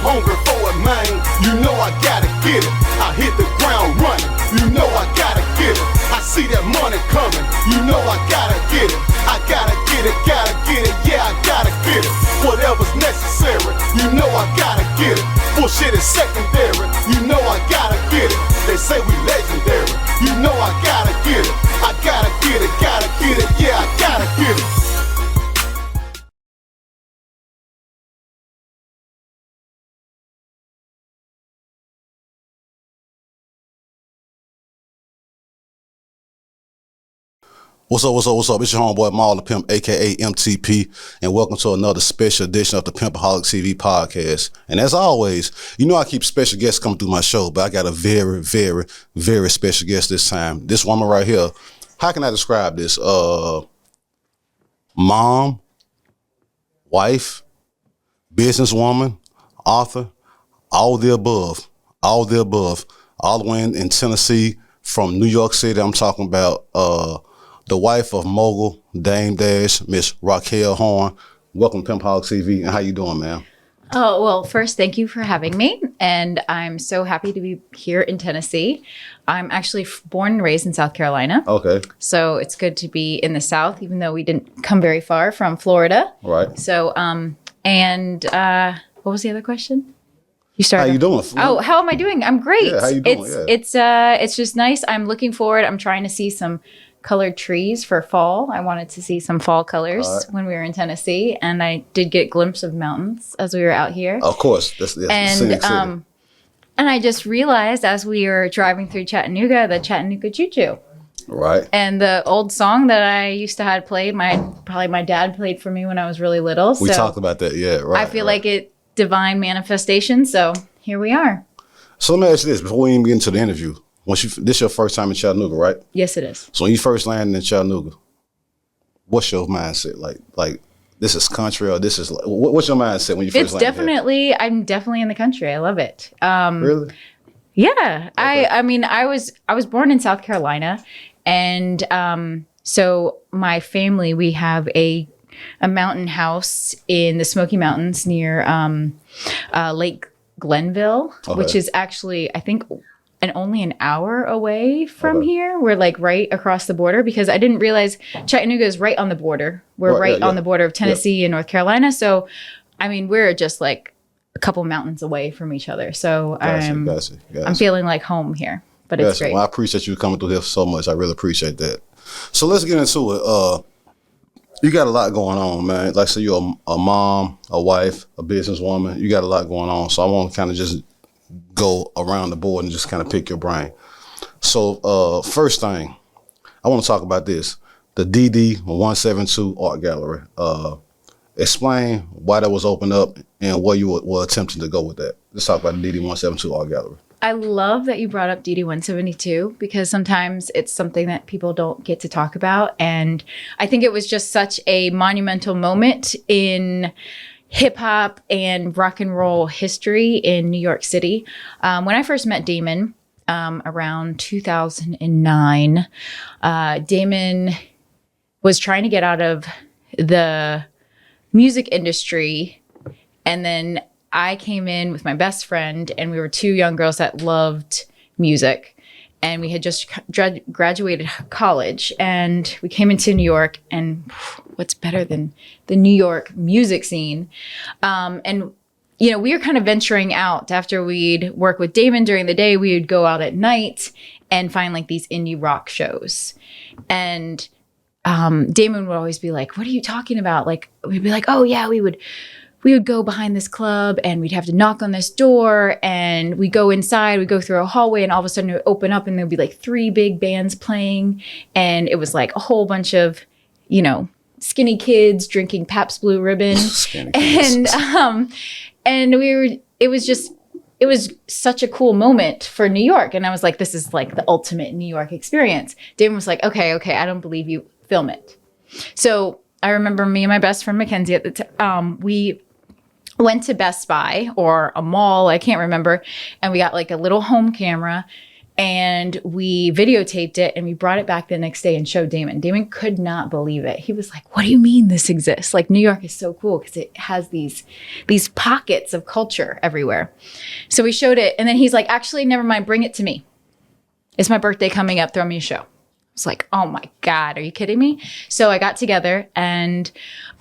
hungry for it, man. You know I gotta get it. I hit the ground running. You know I gotta get it. I see that money coming. You know I gotta get it. I gotta get it, gotta get it. Yeah, I gotta get it. Whatever's necessary. You know I gotta get it. Bullshit is secondary. You know I gotta get it. They say we legendary. You know I gotta get it. I gotta get it, gotta get it. Yeah, I gotta get it. What's up, what's up, what's up? It's your homeboy Maul the Pimp, aka MTP, and welcome to another special edition of the Pimpoholic TV podcast. And as always, you know I keep special guests coming through my show, but I got a very, very, very special guest this time. This woman right here, how can I describe this? Mom, wife, businesswoman, author, all the above, all the way in Tennessee, from New York City. I'm talking about the wife of mogul Dame Dash, Miss RAQUEL HORN. Welcome to Pimpoholic TV, and how you doing, ma'am? Oh, well, first, thank you for having me, and I'm so happy to be here in Tennessee. I'm actually born and raised in South Carolina. Okay. So it's good to be in the South, even though we didn't come very far from Florida. Right. So, what was the other question? You started. How you doing? Oh, how am I doing? I'm great. Yeah, how you doing? It's just nice. I'm looking forward. I'm trying to see some colored trees for fall. I wanted to see some fall colors when we were in Tennessee, and I did get a glimpse of mountains as we were out here. Of course, that's and I just realized as we were driving through Chattanooga, the Chattanooga Choo Choo. Right. And the old song that I used to have played, probably my dad played for me when I was really little. We talked about that, yeah, right. I feel like it divine manifestation, so here we are. So let me ask you this before we even get into the interview. This your first time in Chattanooga, right? Yes, it is. So when you first landed in Chattanooga, what's your mindset? Like this is country, or this is like, what's your mindset when you first landed? I'm definitely in the country. I love it. Really? Yeah. Okay. I mean, I was born in South Carolina, and so my family, we have a mountain house in the Smoky Mountains near Lake Glenville, which is actually, I think, only an hour away from here. We're like right across the border, because I didn't realize Chattanooga is right on the border. We're right on the border of Tennessee and North Carolina. So, I mean, we're just like a couple mountains away from each other. So I'm feeling like home here, but it's great. Well, I appreciate you coming through here so much. I really appreciate that. So let's get into it. You got a lot going on, man. Like I said, you're a mom, a wife, a businesswoman. You got a lot going on. So I want to kind of just go around the board and just kind of pick your brain. So first thing, I want to talk about this. The DD172 Art Gallery. Explain why that was opened up and where you were attempting to go with that. Let's talk about the DD172 Art Gallery. I love that you brought up DD172, because sometimes it's something that people don't get to talk about. And I think it was just such a monumental moment in hip hop and rock and roll history in New York City. When I first met Damon around 2009, Damon was trying to get out of the music industry, and then I came in with my best friend, and we were two young girls that loved music. And we had just graduated college, and we came into New York, and what's better than the New York music scene? And, you know, we were kind of venturing out. After we'd work with Damon during the day, we would go out at night and find like these indie rock shows. And Damon would always be like, "What are you talking about?" Like, we'd be like, "Oh yeah, we would go behind this club, and we'd have to knock on this door, and we go inside, we go through a hallway, and all of a sudden it would open up, and there'd be like three big bands playing. And it was like a whole bunch of, you know, skinny kids drinking Pabst Blue Ribbon." And it was such a cool moment for New York. And I was like, this is like the ultimate New York experience. Damon was like, okay, I don't believe you, film it. So I remember me and my best friend Mackenzie at the time, we went to Best Buy or a mall, I can't remember, and we got like a little home camera, And we videotaped it and we brought it back the next day and showed Damon. Damon could not believe it. He was like, what do you mean this exists? Like, New York is so cool because it has these pockets of culture everywhere. So we showed it. And then he's like, actually, never mind. Bring it to me. It's my birthday coming up. Throw me a show. I was like, oh my God, are you kidding me? So I got together and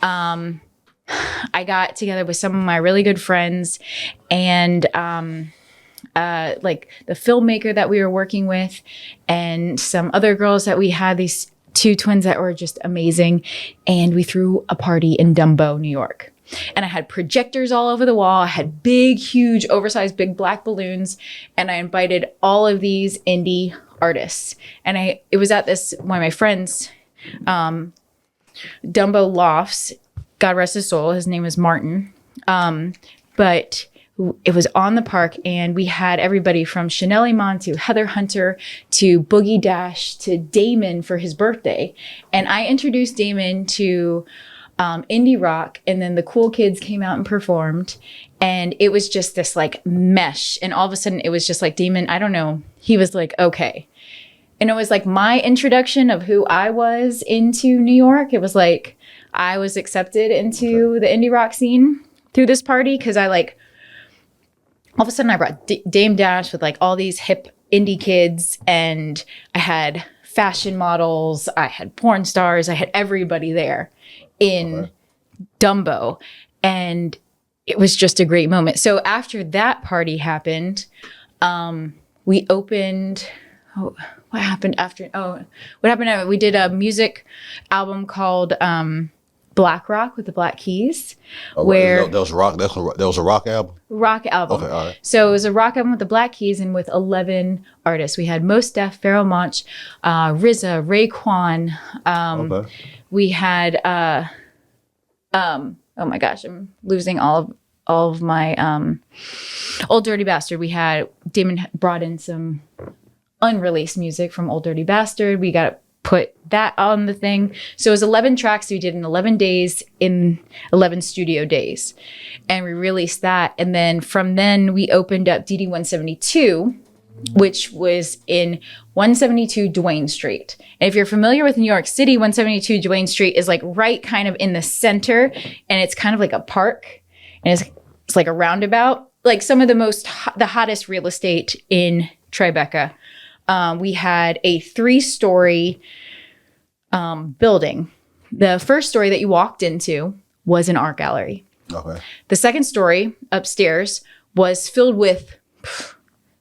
I got together with some of my really good friends and like the filmmaker that we were working with and some other girls that we had, these two twins that were just amazing. And we threw a party in Dumbo, New York. And I had projectors all over the wall. I had big, huge, oversized, big black balloons. And I invited all of these indie artists. And it was at one of my friends, Dumbo Lofts, God rest his soul. His name was Martin. But it was on the park, and we had everybody from Chanel Iman to Heather Hunter to Boogie Dash to Damon for his birthday. And I introduced Damon to indie rock, and then the cool kids came out and performed. And it was just this like mesh. And all of a sudden it was just like Damon, I don't know. He was like, okay. And it was like my introduction of who I was into New York. It was like I was accepted into the indie rock scene through this party because I like, all of a sudden I brought Dame Dash with like all these hip indie kids, and I had fashion models, I had porn stars, I had everybody there in Dumbo. And it was just a great moment. So after that party happened, we opened, what happened after? We did a music album called Black Rock with the Black Keys. That was rock. That was a rock album. Rock album. Okay, all right. So it was a rock album with the Black Keys and with 11 artists. We had Mos Def, Pharoah Monch, RZA, Raekwon. We had oh my gosh, I'm losing all of my Old Dirty Bastard. We had Damon brought in some unreleased music from Old Dirty Bastard. We got put that on the thing. So it was 11 tracks we did in 11 days in 11 studio days. And we released that. And then from then we opened up DD 172, which was in 172 Duane Street. And if you're familiar with New York City, 172 Duane Street is like right kind of in the center, and it's kind of like a park, and it's like a roundabout, like some of the hottest real estate in Tribeca. We had a 3-story building. The first story that you walked into was an art gallery. Okay. The second story upstairs was filled with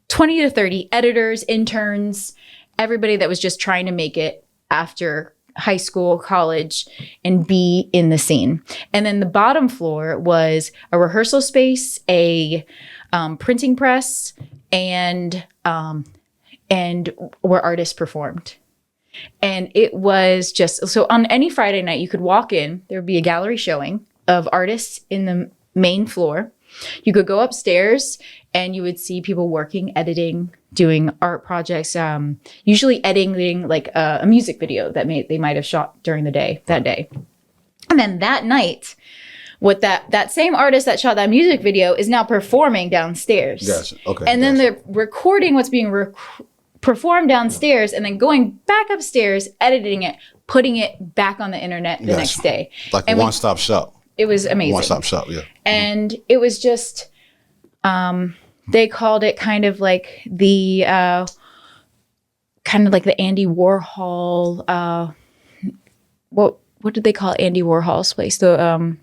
20 to 30 editors, interns, everybody that was just trying to make it after high school, college, and be in the scene. And then the bottom floor was a rehearsal space, a printing press, and where artists performed. And it was just, so on any Friday night, you could walk in, there would be a gallery showing of artists in the main floor. You could go upstairs and you would see people working, editing, doing art projects, usually editing like a music video that they might have shot during the day, that day. And then that night, what that same artist that shot that music video is now performing downstairs. Gotcha. Okay. And then they're recording what's being performed downstairs and then going back upstairs, editing it, putting it back on the internet the next day. Like a one-stop shop. It was amazing. One-stop shop, yeah. And it was just, they called it kind of like the Andy Warhol, what did they call Andy Warhol's place? The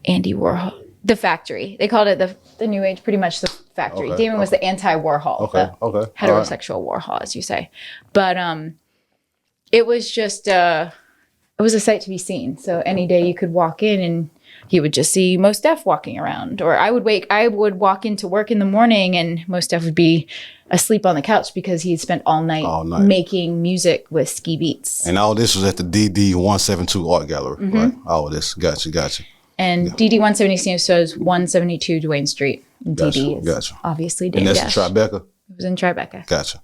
Andy Warhol, the factory. They called it the New Age, pretty much the factory. Okay, Damon was the anti-Warhol, the heterosexual Warhol, as you say. But it was just, it was a sight to be seen. So any day you could walk in and you would just see Mos Def walking around. Or I would walk into work in the morning and Mos Def would be asleep on the couch because he'd spent all night making music with Ski Beats. And all this was at the DD 172 Art Gallery, right? All this, gotcha. And DD 172 was 172 Duane Street. DD is obviously Dame Dash. And that's in Tribeca? It was in Tribeca. Gotcha.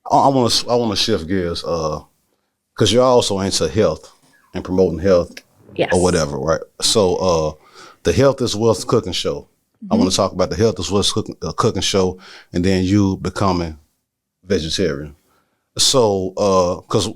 I want to shift gears because you're also into health and promoting health. Yes. Or whatever, right? So the Health is Wealth cooking show. I want to talk about the Health is Wealth cooking show, and then you becoming vegetarian. So, because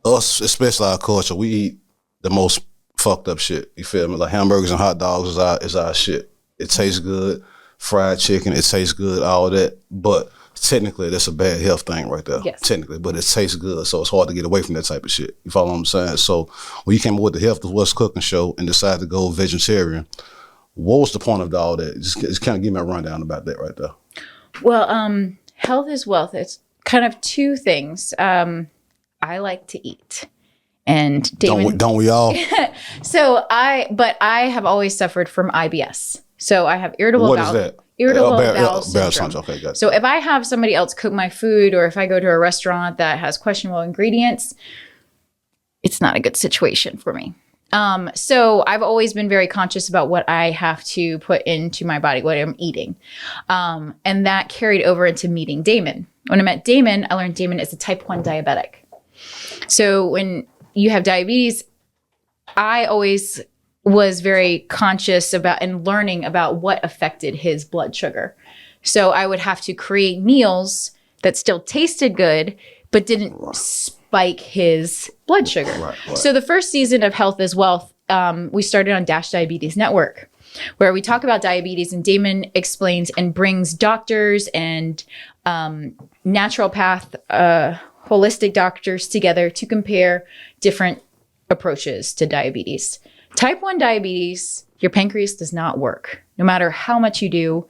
us, especially our culture, we eat the most fucked up shit. You feel me? Like hamburgers and hot dogs is our shit. It tastes good. Fried chicken, it tastes good, all that. But technically, that's a bad health thing right there. Yes. Technically, but it tastes good, so it's hard to get away from that type of shit. You follow what I'm saying? So when you came up with the Health is What's Cooking show and decided to go vegetarian, what was the point of all that? Just kind of give me a rundown about that right there. Well, health is wealth. It's kind of two things. I like to eat. And Damon, don't we all? But I have always suffered from IBS. So I have irritable What bowel. is that? Irritable bowel syndrome. syndrome. Okay, gotcha. So if I have somebody else cook my food, or if I go to a restaurant that has questionable ingredients, it's not a good situation for me. So I've always been very conscious about what I have to put into my body, what I'm eating. And that carried over into meeting Damon. When I met Damon, I learned Damon is a type 1 diabetic. So when you have diabetes, I always was very conscious about and learning about what affected his blood sugar. So I would have to create meals that still tasted good, but didn't spike his blood sugar. Right. So the first season of Health is Wealth, we started on Dash Diabetes Network, where we talk about diabetes, and Damon explains and brings doctors and naturopath, holistic doctors together to compare different approaches to diabetes. Type 1 diabetes, your pancreas does not work. No matter how much you do,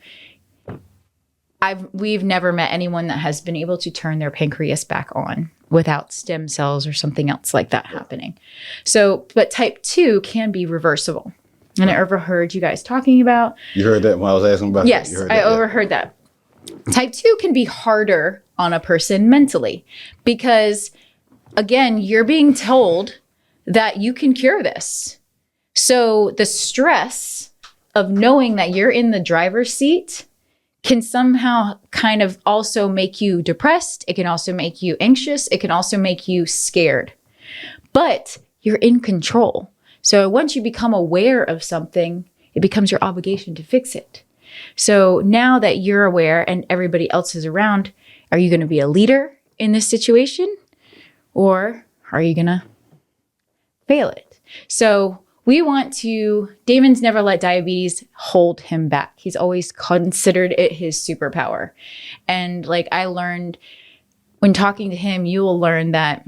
we've never met anyone that has been able to turn their pancreas back on without stem cells or something else like that happening. So, but type 2 can be reversible. And I overheard you guys talking about. You heard that when I was asking about yes, that? Yes, I overheard that. Type 2 can be harder on a person mentally because, again, you're being told that you can cure this. So the stress of knowing that you're in the driver's seat can somehow kind of also make you depressed. It can also make you anxious. It can also make you scared. But you're in control. So once you become aware of something, it becomes your obligation to fix it. So now that you're aware and everybody else is around, are you going to be a leader in this situation? Or are you going to fail it? So Damon's never let diabetes hold him back. He's always considered it his superpower. And like I learned when talking to him, you will learn that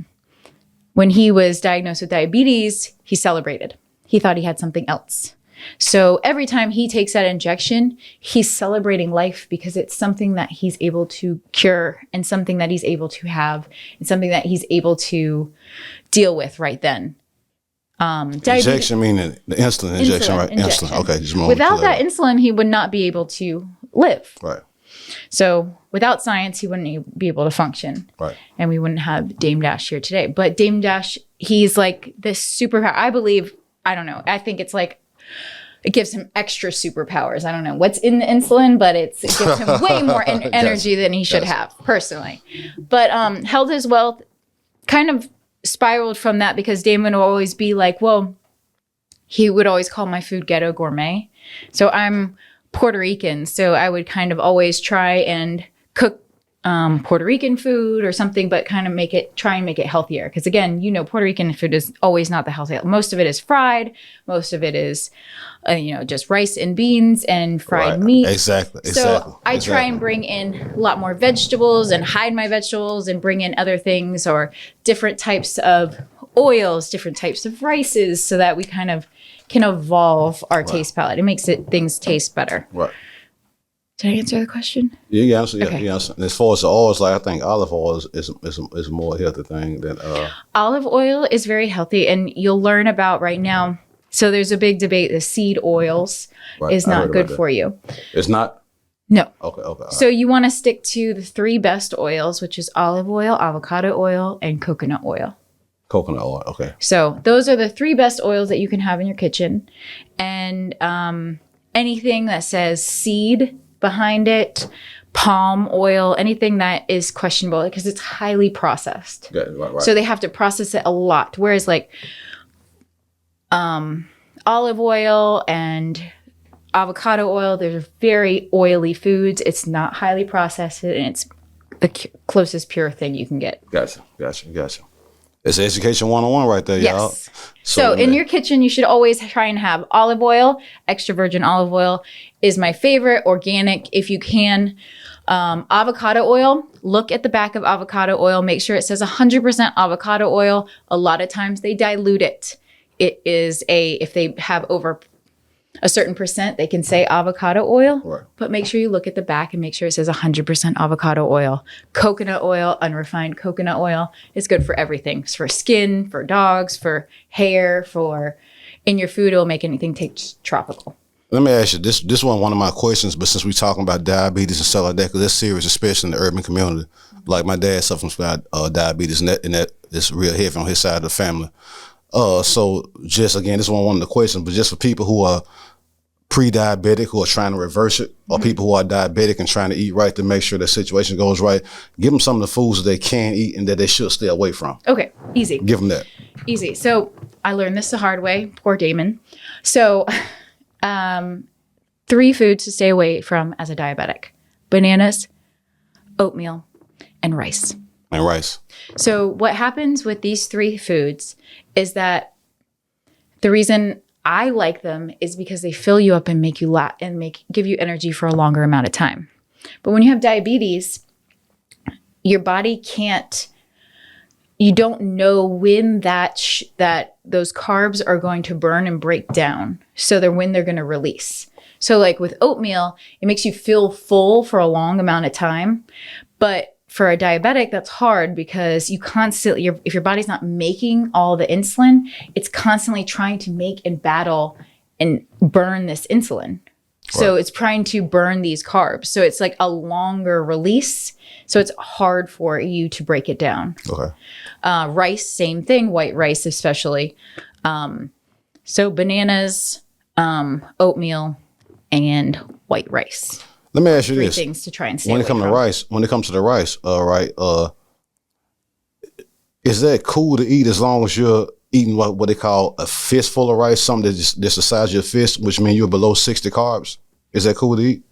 when he was diagnosed with diabetes, he celebrated. He thought he had something else. So every time he takes that injection, he's celebrating life because it's something that he's able to cure and something that he's able to have and something that he's able to deal with right then. Injection meaning the insulin injection, right? Insulin. Okay. Just without that insulin, he would not be able to live. Right. So without science, he wouldn't be able to function. Right. And we wouldn't have Dame Dash here today. But Dame Dash, he's like this superpower. I believe, I don't know. I think it's like, it gives him extra superpowers. I don't know what's in the insulin, but it gives him way more energy than he should have, personally. But Health is Wealth kind of spiraled from that because Damon will always be like, well, he would always call my food ghetto gourmet. So I'm Puerto Rican. So I would kind of always try and cook Puerto Rican food or something, but kind of try and make it healthier. Because again, Puerto Rican food is always not the healthiest. Most of it is fried. Most of it is, just rice and beans and fried meat. Exactly. So I try and bring in a lot more vegetables and hide my vegetables and bring in other things or different types of oils, different types of rices, so that we kind of can evolve our taste palette. It makes things taste better. Right. Did I answer the question? Yeah, you answered. Yeah, okay. You answered. As far as the oils, like I think olive oil is a more healthy thing than. Olive oil is very healthy, and you'll learn about right now. So there's a big debate. The seed oils is not good for you. It's not? No. Okay. So you want to stick to the 3 best oils, which is olive oil, avocado oil, and coconut oil. Coconut oil, okay. So those are the 3 best oils that you can have in your kitchen. And anything that says seed behind it, palm oil, anything that is questionable because it's highly processed. Yeah, right. So they have to process it a lot. Whereas like olive oil and avocado oil, they're very oily foods. It's not highly processed and the closest pure thing you can get. Gotcha. It's education 101 right there, y'all. Yes. So in your kitchen, you should always try and have olive oil. Extra virgin olive oil is my favorite. Organic, if you can. Avocado oil. Look at the back of avocado oil. Make sure it says 100% avocado oil. A lot of times they dilute it. It is if they have over a certain percent, they can say avocado oil, right. But make sure you look at the back and make sure it says 100% avocado oil. Coconut oil, unrefined coconut oil is good for everything. It's for skin, for dogs, for hair, for in your food. It'll make anything taste tropical. Let me ask you, this wasn't one of my questions, but since we're talking about diabetes and stuff like that, because that's serious, especially in the urban community. Like my dad suffers from diabetes, and that is real heavy on his side of the family. So just again, this wasn't one of the questions, but just for people who are pre-diabetic, who are trying to reverse it, or people who are diabetic and trying to eat right to make sure their situation goes right, give them some of the foods that they can eat and that they should stay away from. Okay, easy. Give them that. Easy. So I learned this the hard way. Poor Damon. So 3 foods to stay away from as a diabetic: bananas, oatmeal, and rice. And rice. So what happens with these 3 foods is that the reason I like them is because they fill you up and make you give you energy for a longer amount of time. But when you have diabetes, your body you don't know when that those carbs are going to burn and break down. So when they're going to release. So like with oatmeal, it makes you feel full for a long amount of time. But for a diabetic, that's hard because you constantly, if your body's not making all the insulin, it's constantly trying to make and battle and burn this insulin. Right. So it's trying to burn these carbs. So it's like a longer release. So it's hard for you to break it down. Okay. Rice, same thing, white rice especially. So bananas, oatmeal, and white rice. Let me ask you 3 this: things to try and stay when away it comes from. to rice, is that cool to eat as long as you're eating what they call a fistful of rice, something that's the size of your fist, which means you're below 60 carbs? Is that cool to eat?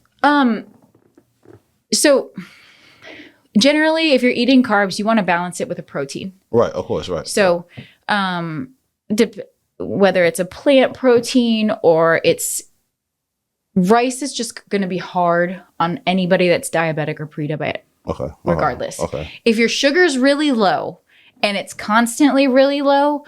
So generally, if you're eating carbs, you want to balance it with a protein. Right, of course, right. So whether it's a plant protein or it's rice is just going to be hard on anybody that's diabetic or pre-diabetic. Okay. Regardless. Okay. If your sugar's really low and it's constantly really low,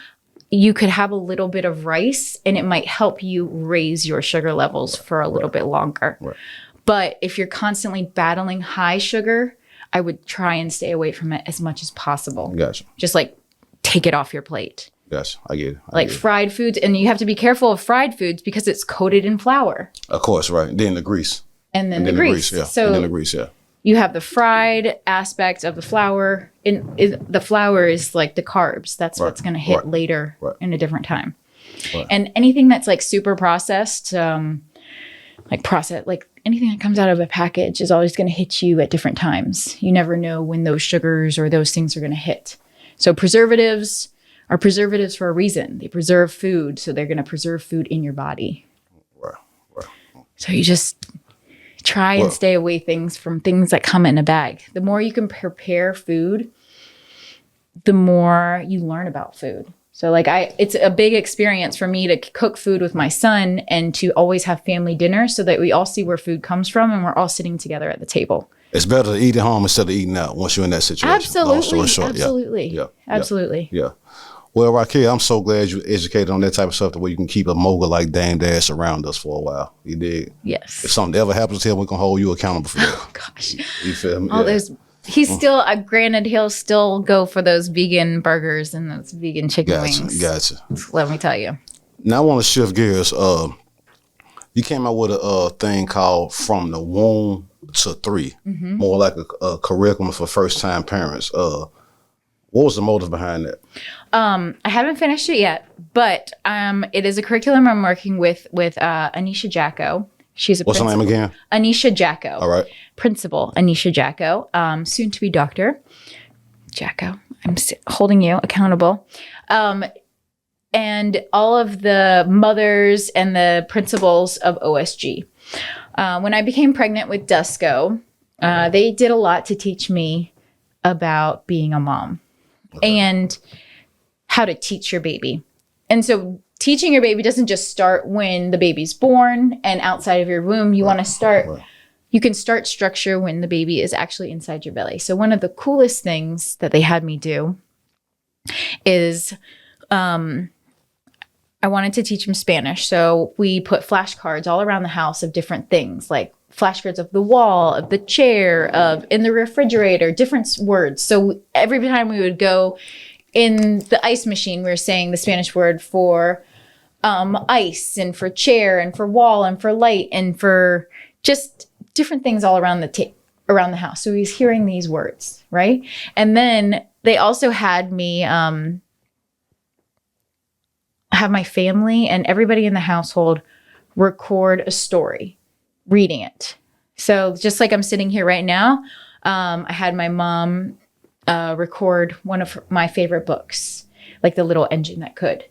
you could have a little bit of rice and it might help you raise your sugar levels for a little bit longer. Right. But if you're constantly battling high sugar, I would try and stay away from it as much as possible. Gotcha. Just like take it off your plate. Yes, I get it. Fried foods, and you have to be careful of fried foods because it's coated in flour. Of course, right. Then the grease. And then the grease. Yeah. So and then the grease, yeah. You have the fried aspect of the flour. The flour is like the carbs. That's what's going to hit later in a different time. Right. And anything that's like super processed, like anything that comes out of a package is always going to hit you at different times. You never know when those sugars or those things are going to hit. So preservatives are preservatives for a reason. They preserve food, so they're going to preserve food in your body. Right. So you just try and stay away from things that come in a bag. The more you can prepare food, the more you learn about food. So it's a big experience for me to cook food with my son and to always have family dinner so that we all see where food comes from and we're all sitting together at the table. It's better to eat at home instead of eating out once you're in that situation. Absolutely. Yeah. Absolutely. Yeah. Well, Raquel, I'm so glad you educated on that type of stuff to where you can keep a mogul like Dame Dash around us for a while. You dig? Yes. If something ever happens to him, we can hold you accountable for that. Oh, gosh. You feel me? He's still, granted, he'll still go for those vegan burgers and those vegan chicken wings. Gotcha. Let me tell you. Now I want to shift gears. You came out with a thing called From the Womb to 3, more like a curriculum for first-time parents. What was the motive behind that? I haven't finished it yet, but it is a curriculum I'm working with Anisha Jacko. She's a What's her name again? Anisha Jacko. All right. Principal Anisha Jacko, soon to be Dr. Jacko. I'm holding you accountable. And all of the mothers and the principals of OSG. When I became pregnant with Dusko, they did a lot to teach me about being a mom and how to teach your baby. And so teaching your baby doesn't just start when the baby's born and outside of your womb. You want to start, you can start structure when the baby is actually inside your belly. So one of the coolest things that they had me do is I wanted to teach him Spanish. So we put flashcards all around the house of different things, like flashcards of the wall, of the chair, of in the refrigerator, different words. So every time we would go in the ice machine, we were saying the Spanish word for ice and for chair and for wall and for light and for just different things all around around the house. So he's hearing these words, right? And then they also had me have my family and everybody in the household record a story, reading it. So just like I'm sitting here right now, I had my mom record one of my favorite books, like The Little Engine That Could.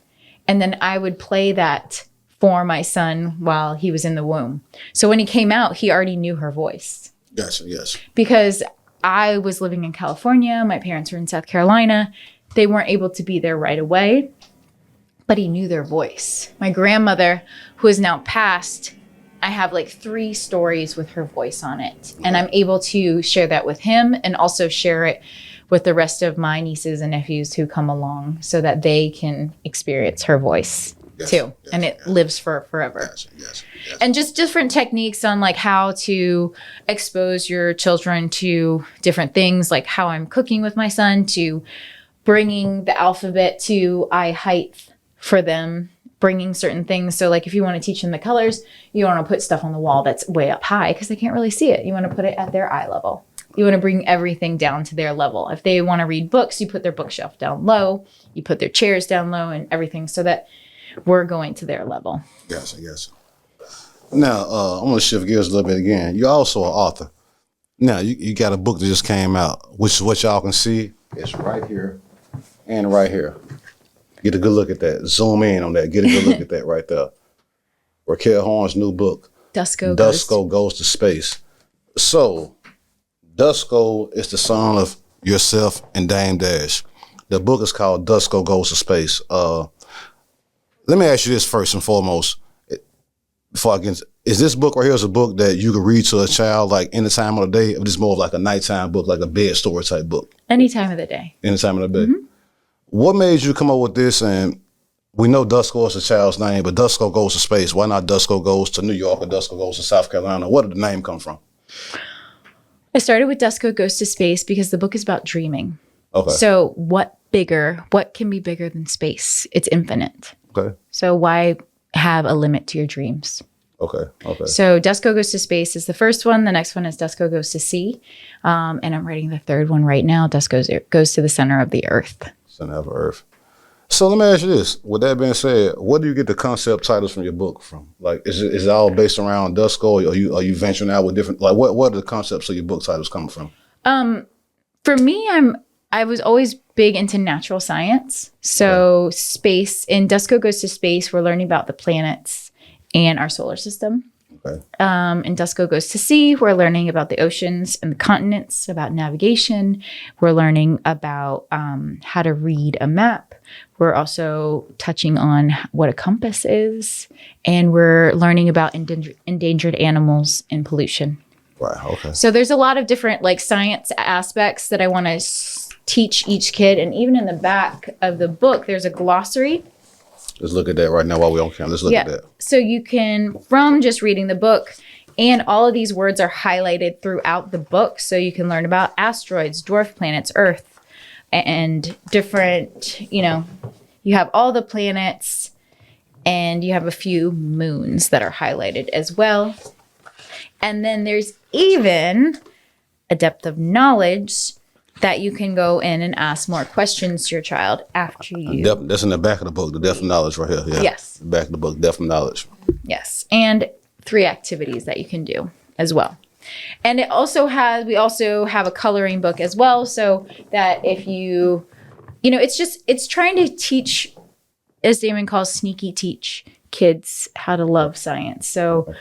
And then I would play that for my son while he was in the womb. So when he came out, he already knew her voice. Gotcha, yes. Because I was living in California. My parents were in South Carolina. They weren't able to be there right away, but he knew their voice. My grandmother, who is now passed, I have like 3 stories with her voice on it. And I'm able to share that with him and also share it with the rest of my nieces and nephews who come along so that they can experience her voice too. Yes, and it lives for forever. Yes. And just different techniques on like how to expose your children to different things, like how I'm cooking with my son, to bringing the alphabet to eye height for them, bringing certain things. So like if you want to teach them the colors, you want to put stuff on the wall that's way up high because they can't really see it. You want to put it at their eye level. You want to bring everything down to their level. If they want to read books, you put their bookshelf down low, you put their chairs down low and everything so that we're going to their level. Yes. Now, I'm going to shift gears a little bit again. You're also an author. Now, you got a book that just came out, which is what y'all can see. It's right here and right here. Get a good look at that. Zoom in on that. Get a good look at that right there. Raquel Horn's new book, Dusko Goes to Space. So, Dusko is the son of yourself and Dame Dash. The book is called Dusko Goes to Space. Let me ask you this first and foremost. Before I get, is this book right here is a book that you can read to a child like any time of the day, or this more of like a nighttime book, like a bed story type book? Any time of the day. Any time of the day. Mm-hmm. What made you come up with this? And we know Dusko is a child's name, but Dusko Goes to Space. Why not Dusko Goes to New York or Dusko Goes to South Carolina? Where did the name come from? I started with Dusko Goes to Space because the book is about dreaming. Okay. So what can be bigger than space? It's infinite. Okay. So why have a limit to your dreams? Okay. So Dusko Goes to Space is the first one. The next one is Dusko Goes to Sea. And I'm writing the third one right now. Dusko goes to the center of the earth. Center of Earth. So let me ask you this. With that being said, where do you get the concept titles from your book from? Like, is it all based around Dusko, or are you venturing out with different, like what are the concepts of your book titles coming from? For me, I was always big into natural science. So space, in Dusko Goes to Space, we're learning about the planets and our solar system. Okay. In Dusko Goes to Sea, we're learning about the oceans and the continents, about navigation. We're learning about how to read a map. We're also touching on what a compass is. And we're learning about endangered animals and pollution. Right, okay. So there's a lot of different like science aspects that I want to teach each kid. And even in the back of the book, there's a glossary. Let's look at that right now while we're on camera. Let's look at that. So you can, from just reading the book, and all of these words are highlighted throughout the book. So you can learn about asteroids, dwarf planets, Earth, and different, you have all the planets, and you have a few moons that are highlighted as well. And then there's even a depth of knowledge that you can go in and ask more questions to your child after you. That's in the back of the book, the depth of knowledge right here. Yeah. Yes. The back of the book, depth of knowledge. Yes. And 3 activities that you can do as well. And we also have a coloring book as well. So that if it's trying to teach, as Damon calls, sneaky teach kids how to love science. So,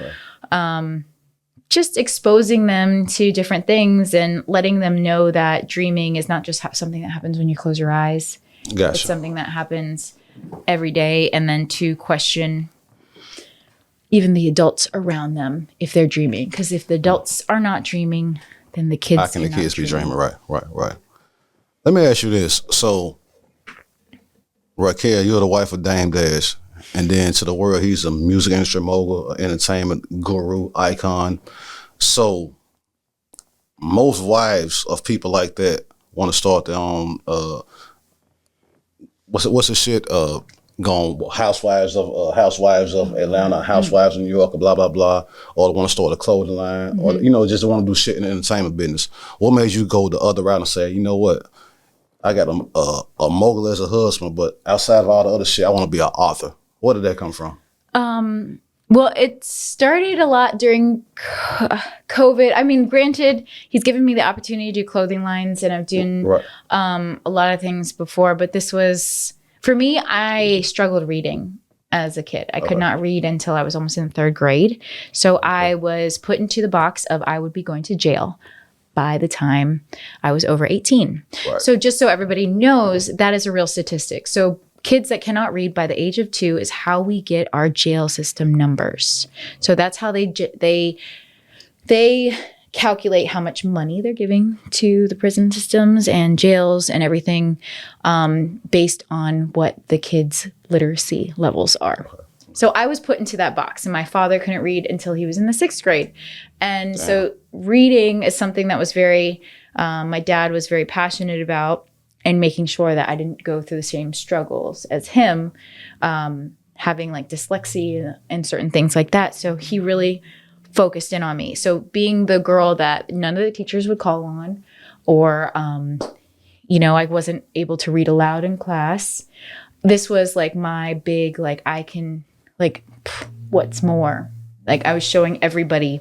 just exposing them to different things and letting them know that dreaming is not just something that happens when you close your eyes. Gotcha. It's something that happens every day. And then to question even the adults around them if they're dreaming. Because if the adults are not dreaming, then the kids How can the kids be dreaming? Right. Let me ask you this. So, Raquel, you're the wife of Dame Dash. And then to the world, he's a music industry mogul, entertainment guru, icon. So most wives of people like that want to start their own, what's the shit? Housewives of Atlanta, housewives of New York, blah, blah, blah. Or they want to start a clothing line, or, just want to do shit in the entertainment business. What made you go the other route and say, you know what? I got a mogul as a husband, but outside of all the other shit, I want to be an author. Where did that come from? Well, it started a lot during COVID. I mean, granted, he's given me the opportunity to do clothing lines, and I've done a lot of things before. But this was, for me, I struggled reading as a kid. I could not read until I was almost in 3rd grade. So I was put into the box of I would be going to jail by the time I was over 18. Right. So just so everybody knows, that is a real statistic. So kids that cannot read by the age of 2 is how we get our jail system numbers. So that's how they calculate how much money they're giving to the prison systems and jails and everything based on what the kids' literacy levels are. So I was put into that box, and my father couldn't read until he was in the 6th grade. And so reading is something that was my dad was very passionate about, and making sure that I didn't go through the same struggles as him, having like dyslexia and certain things like that. So he really focused in on me. So being the girl that none of the teachers would call on, or, I wasn't able to read aloud in class. This was like my big, like, I can, like, what's more? Like, I was showing everybody,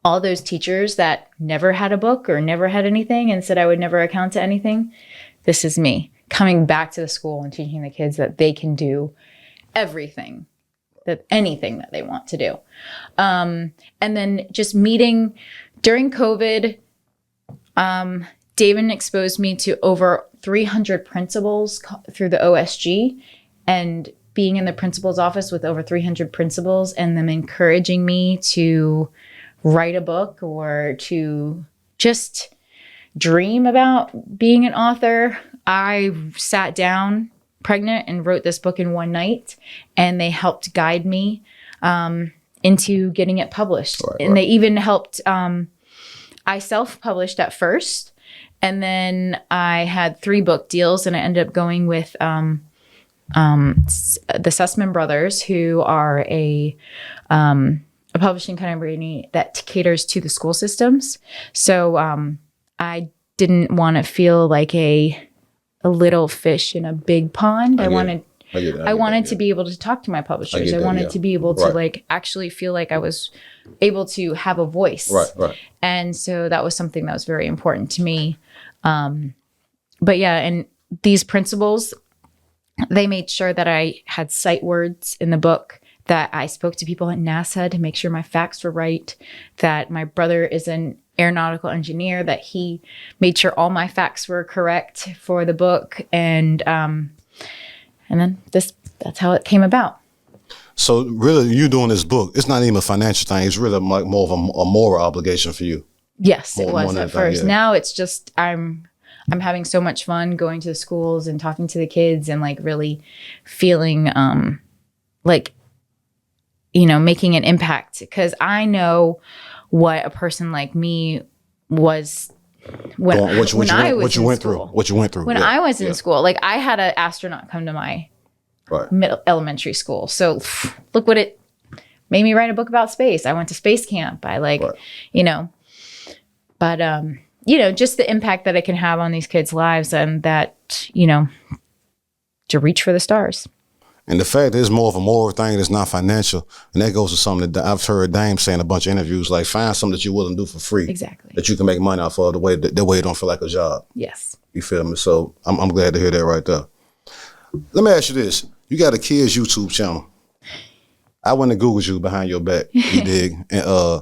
all those teachers that never had a book or never had anything and said I would never account to anything. This is me coming back to the school and teaching the kids that they can do everything, anything that they want to do. And then just meeting during COVID, David exposed me to over 300 principals through the OSG, and being in the principal's office with over 300 principals and them encouraging me to write a book or to just dream about being an author. I sat down pregnant and wrote this book in one night, and they helped guide me into getting it published. And they even helped, I self-published at first, and then I had 3 book deals, and I ended up going with the Sussman Brothers, who are a publishing company that caters to the school systems. So I didn't want to feel like a little fish in a big pond. I wanted to be able to talk to my publishers. I wanted to be able to like actually feel like I was able to have a voice. Right. And so that was something that was very important to me. But yeah, and these principles, they made sure that I had sight words in the book, that I spoke to people at NASA to make sure my facts were right, that my brother is an aeronautical engineer, that he made sure all my facts were correct for the book. And then that's how it came about. So really, you doing this book, it's not even a financial thing. It's really like more of a moral obligation for you. Yes, it was at first. Now it's just, I'm having so much fun going to the schools and talking to the kids and like really feeling like, making an impact, because I know what a person like me was when I was in school. What you went through. When I was in school, like I had an astronaut come to my elementary school. So look what it made me write a book about space. I went to space camp. But just the impact that it can have on these kids' lives, and that, to reach for the stars. And the fact that it's more of a moral thing, it's not financial. And that goes to something that I've heard Dame say in a bunch of interviews, like find something that you're willing to do for free. Exactly. That you can make money off of, the way it don't feel like a job. Yes. You feel me? So I'm glad to hear that right there. Let me ask you this. You got a kid's YouTube channel. I went and Googled you behind your back. You dig? And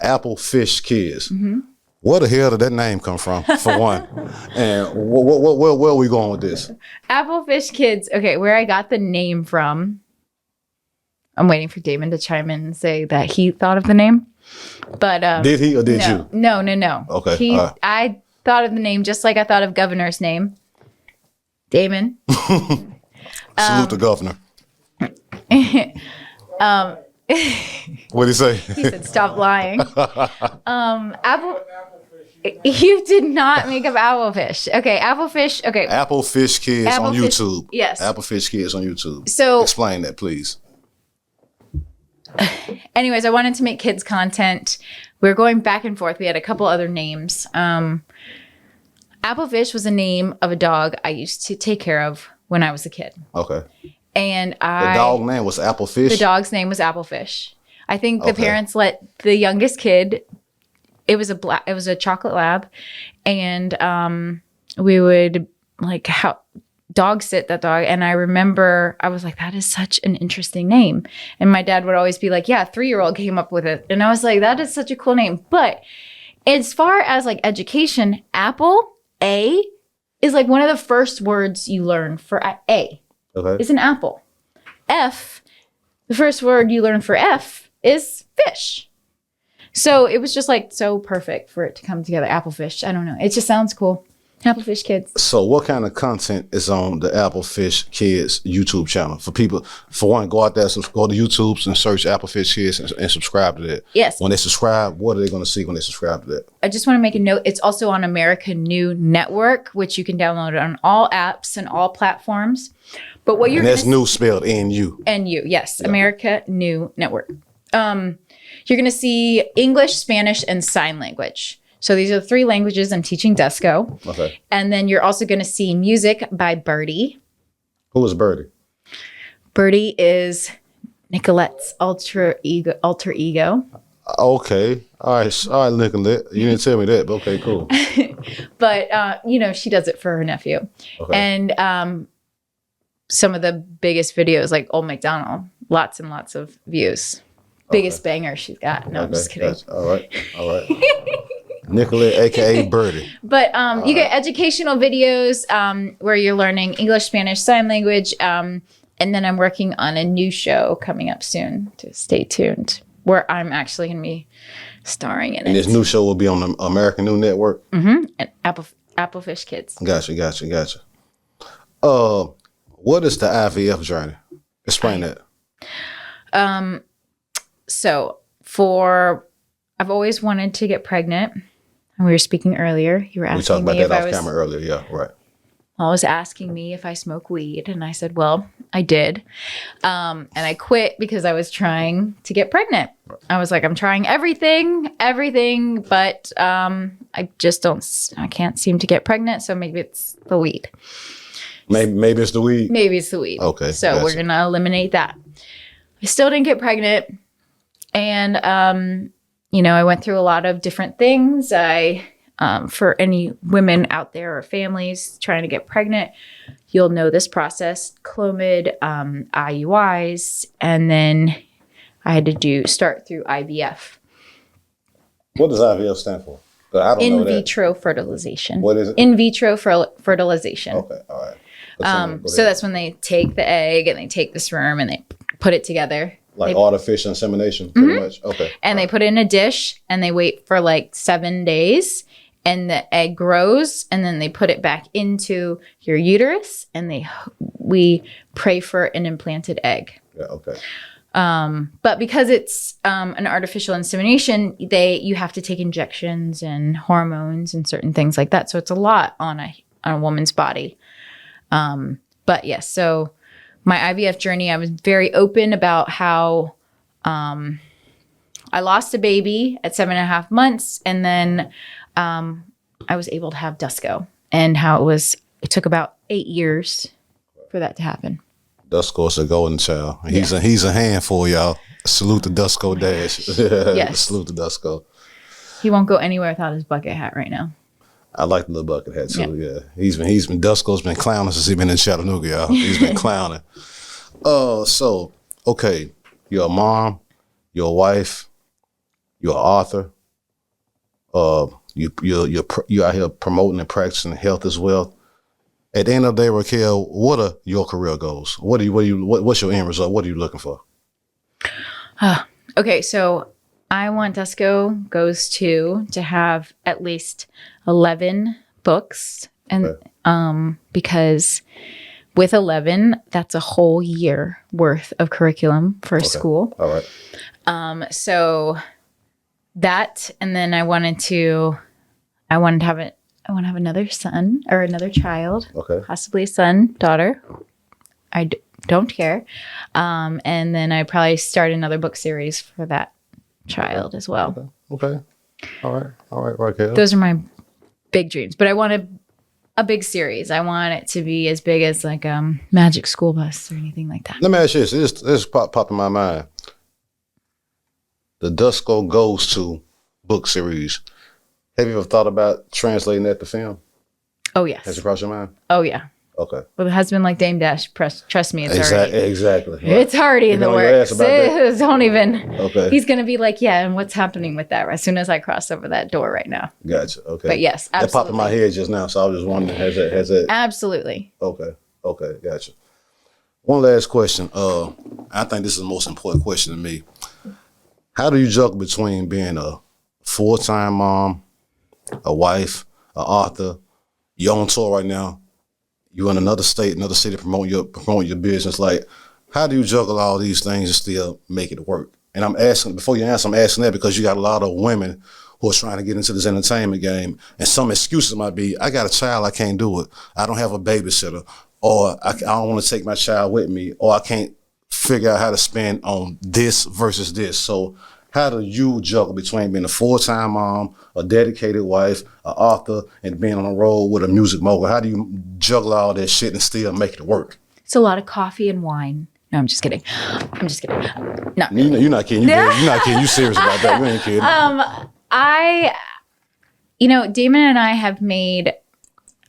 Apple Fish Kids. Mm-hmm. Where the hell did that name come from, for one? And where are we going with this? Apple Fish Kids. Okay, where I got the name from. I'm waiting for Damon to chime in and say that he thought of the name. But did he or did no, you? No. Okay. I thought of the name just like I thought of Governor's name. Damon. Salute the governor. What did he say? He said, "Stop lying." Apple. You did not make up Applefish. Okay, Applefish. Okay. Apple Fish Kids on YouTube. Yes. Apple Fish Kids on YouTube. So explain that, please. Anyways, I wanted to make kids content. We were going back and forth. We had a couple other names. Applefish was a name of a dog I used to take care of when I was a kid. Okay. And the dog name was Applefish? The dog's name was Applefish. I think the parents let the youngest kid, it was a chocolate lab, and we would dog sit that dog. And I remember I was like, that is such an interesting name. And my dad would always be like, yeah, a 3-year-old came up with it. And I was like, that is such a cool name. But as far as like education, Apple, A, is like one of the first words you learn for A. Okay. Is an apple. F, the first word you learn for F is fish. So it was just like so perfect for it to come together. Applefish. I don't know. It just sounds cool. Applefish Kids. So what kind of content is on the Applefish Kids YouTube channel? For people, for one, go out there, go to YouTube and search Applefish Kids and subscribe to that. Yes. When they subscribe, what are they going to see when they subscribe to that? I just want to make a note. It's also on America New Network, which you can download on all apps and all platforms. But what you're that's new spelled N-U. N-U, yes. Yep. America New Network. You're going to see English, Spanish, and sign language. So these are the 3 languages I'm teaching Dusko. Okay. And then you're also going to see music by Birdie. Who is Birdie? Birdie is Nicolette's alter ego. Okay. All right, Nicolette. You didn't tell me that, but okay, cool. But, she does it for her nephew. Okay. And some of the biggest videos, like Old MacDonald, lots and lots of views. Biggest banger she's got. No, I'm just kidding. All right. Nicolette, aka Birdie. But you get educational videos where you're learning English, Spanish, sign language. And then I'm working on a new show coming up soon. To stay tuned, where I'm actually going to be starring in it. And this new show will be on the American New Network? Mm-hmm. And Applefish Kids. Gotcha. What is the IVF journey? Explain that. So I've always wanted to get pregnant. And we were speaking earlier. You were asking me. We talked about that off camera earlier. Yeah, right. I was asking me if I smoke weed. And I said, well, I did. And I quit because I was trying to get pregnant. I was like, I'm trying everything, but I can't seem to get pregnant. So maybe it's the weed. Maybe it's the weed? Maybe it's the weed. Okay. So we're going to eliminate that. I still didn't get pregnant. And, I went through a lot of different things. For any women out there or families trying to get pregnant, you'll know this process: Clomid, IUIs, and then I had to start through IVF. What does IVF stand for? I don't know that. In vitro fertilization. What is it? In vitro fertilization. Okay, all right. So that's when they take the egg and they take the sperm and they put it together. Like artificial insemination, pretty much. Okay. And they put it in a dish and they wait for like 7 days and the egg grows and then they put it back into your uterus and we pray for an implanted egg. Yeah, okay. But because it's an artificial insemination, you have to take injections and hormones and certain things like that. So it's a lot on a woman's body. But yes, so my IVF journey, I was very open about how I lost a baby at 7.5 months, and then I was able to have Dusko, and how it took about 8 years for that to happen. Dusko's a golden child. He's a handful, y'all. Salute to Dusko Dash. Yes. Salute to Dusko. He won't go anywhere without his bucket hat right now. I like the little bucket hat too. Yeah. He's been Dusko's been clowning since he's been in Chattanooga, y'all. He's been clowning. So okay, you're a mom, you're a wife, you're an author, You're out here promoting and practicing health as well. At the end of the day, Raquel, what are your career goals? What's your end result? What are you looking for? Okay, so I want Dusko Goes To have at least 11 books, and because with 11, that's a whole year worth of curriculum for a school. All right. So that, and then I want to have another son or another child. Okay. Possibly a son, daughter. Don't care. And then I probably start another book series for that child as well. Okay. All right, Raquel. Those are my big dreams, but I want a big series. I want it to be as big as like Magic School Bus or anything like that. Let me ask you this. This popped in my mind. The Dusko Goes To book series. Have you ever thought about translating that to film? Oh, yes. Has it crossed your mind? Oh, yeah. Okay. With a husband like Dame Dash, trust me, it's already. Exactly. Right. It's already in the works. Don't even. Okay. He's going to be like, yeah, and what's happening with that as soon as I cross over that door right now. Gotcha. Okay. But yes, absolutely. That popped in my head just now, so I was just wondering, has it? Absolutely. Okay. Gotcha. One last question. I think this is the most important question to me. How do you juggle between being a full-time mom, a wife, an author? You're on tour right now. You're in another state, another city, promoting your business. Like, how do you juggle all these things and still make it work? And I'm asking, before you answer, I'm asking that because you got a lot of women who are trying to get into this entertainment game, and some excuses might be, I got a child, I can't do it. I don't have a babysitter, or I don't want to take my child with me, or I can't figure out how to spend on this versus this. So how do you juggle between being a full-time mom, a dedicated wife, an author, and being on the road with a music mogul? How do you juggle all that shit and still make it work? It's a lot of coffee and wine. No, I'm just kidding. No. You're not kidding. You're not kidding. You serious about that. You ain't kidding. Damon and I have made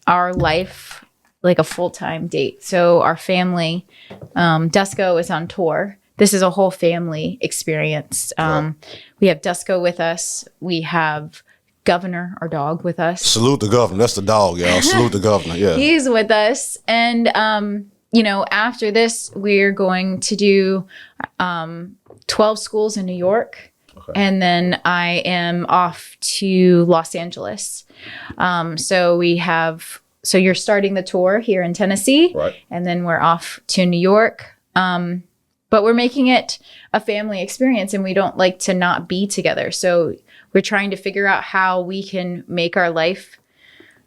our life like a full-time date. So our family, Dusko is on tour. This is a whole family experience. We have Dusko with us. We have Governor, our dog, with us. Salute the governor. That's the dog, y'all. Salute the governor. Yeah. He's with us. And, after this, we're going to do 12 schools in New York. Okay. And then I am off to Los Angeles. So you're starting the tour here in Tennessee. Right. And then we're off to New York. But we're making it a family experience, and we don't like to not be together. So we're trying to figure out how we can make our life,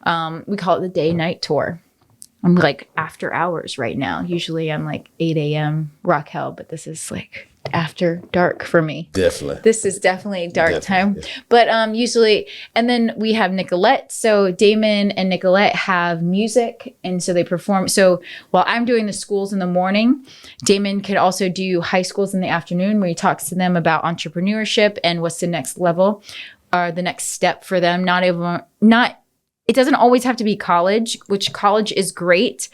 we call it the day-night tour. I'm like after hours right now. Usually I'm like 8 a.m. Raquel, but this is like after dark for me. Definitely. This is definitely dark time. Yeah. But usually, and then we have Nicolette. So Damon and Nicolette have music, and so they perform. So while I'm doing the schools in the morning, Damon could also do high schools in the afternoon where he talks to them about entrepreneurship and what's the next level or the next step for them. It doesn't always have to be college, which college is great,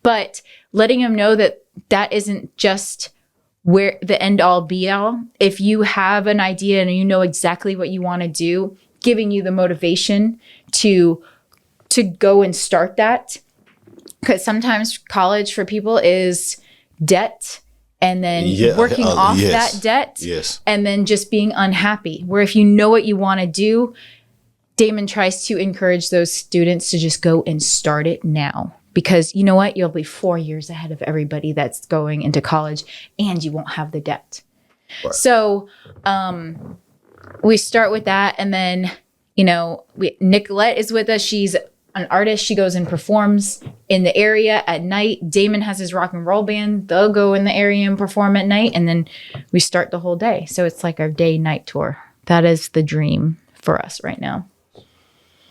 but letting them know that isn't just where the end all be all. If you have an idea and you know exactly what you want to do, giving you the motivation to go and start that. Because sometimes college for people is debt and then working off that debt and then just being unhappy. Where if you know what you want to do, Damon tries to encourage those students to just go and start it now. Because you know what? You'll be 4 years ahead of everybody that's going into college, and you won't have the debt. Right. So we start with that. And then, Nicolette is with us. She's an artist. She goes and performs in the area at night. Damon has his rock and roll band. They'll go in the area and perform at night. And then we start the whole day. So it's like our day-night tour. That is the dream for us right now.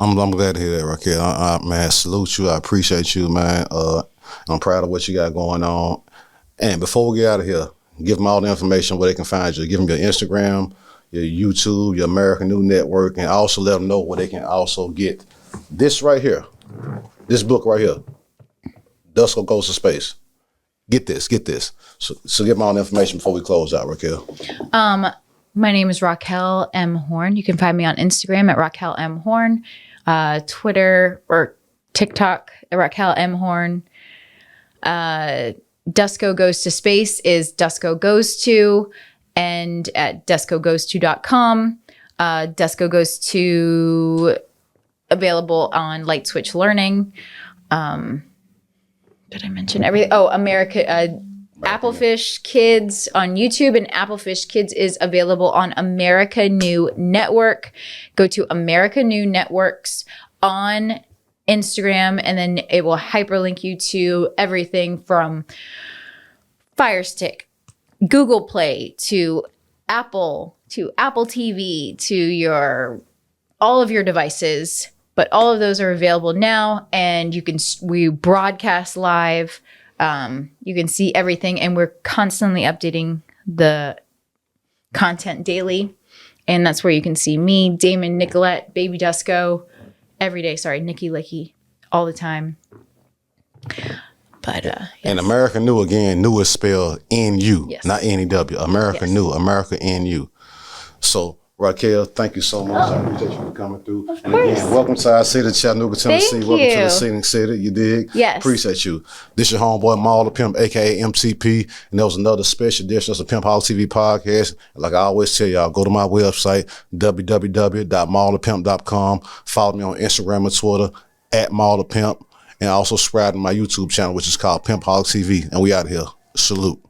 I'm glad to hear that, Raquel. Man, salute you. I appreciate you, man. I'm proud of what you got going on. And before we get out of here, give them all the information where they can find you. Give them your Instagram, your YouTube, your American New Network, and also let them know where they can also get this right here, this book right here, Dusko Goes to Space. Get this. So give them all the information before we close out, Raquel. My name is Raquel M. Horn. You can find me on Instagram at Raquel M. Horn, Twitter or TikTok at Raquel M. Horn. Dusko Goes To Space is Dusko Goes To, and at DuskoGoes2.com. Dusko Goes To available on Light Switch Learning. Did I mention everything? Oh, Applefish Kids on YouTube, and Applefish Kids is available on America New Network. Go to America New Networks on Instagram, and then it will hyperlink you to everything from Fire Stick, Google Play, to Apple TV, to all of your devices. But all of those are available now, and we broadcast live. You can see everything, and we're constantly updating the content daily. And that's where you can see me, Damon, Nicolette, Baby Dusko, every day. Sorry, Nikki Licky, all the time. But yes. And America New, again, new is spelled N-U, Yes. not N-E-W. America New, America N-U. So, Raquel, thank you so much. I appreciate you for coming through. And again, welcome to our city, Chattanooga, Tennessee. Thank Welcome to you. the scenic city. You dig? Yes. Appreciate you. This your homeboy, Maul the Pimp, a.k.a. MTP. And there was another special edition of the Pimpoholic TV podcast. Like I always tell y'all, go to my website, www.maulthepimp.com. Follow me on Instagram and Twitter, @MaulThePimp. And also subscribe to my YouTube channel, which is called Pimpoholic TV. And we out here. Salute.